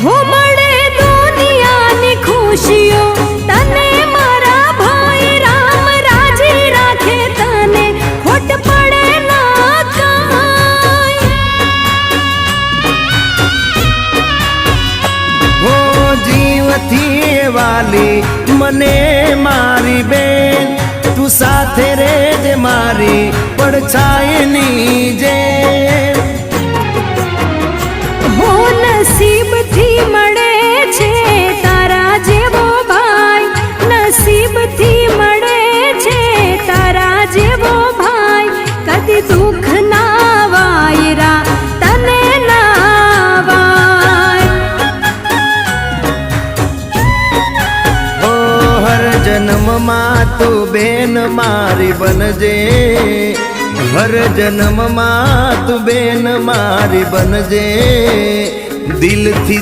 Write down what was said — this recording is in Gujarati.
હો મળે દુનિયાની ખુશીઓ તને મારા ભાઈ રામ રાજી રાખે તને ખોટ પડે ના કાંઈ હો જીવથી વાલી મને મારી બેન તું સાથે રેજ મારી પડછાયની જેમ હો નસીબથી મળે છે તારા જેવો ભાઈ નસીબથી મળે છે તારા જેવો ભાઈ કદી દુઃખ ના વાયરા તને ના વાય ઓ હર જન્મમાં તું બેન મારી બનજે હર જન્મમાં તું બેન મારી બનજે દિલથી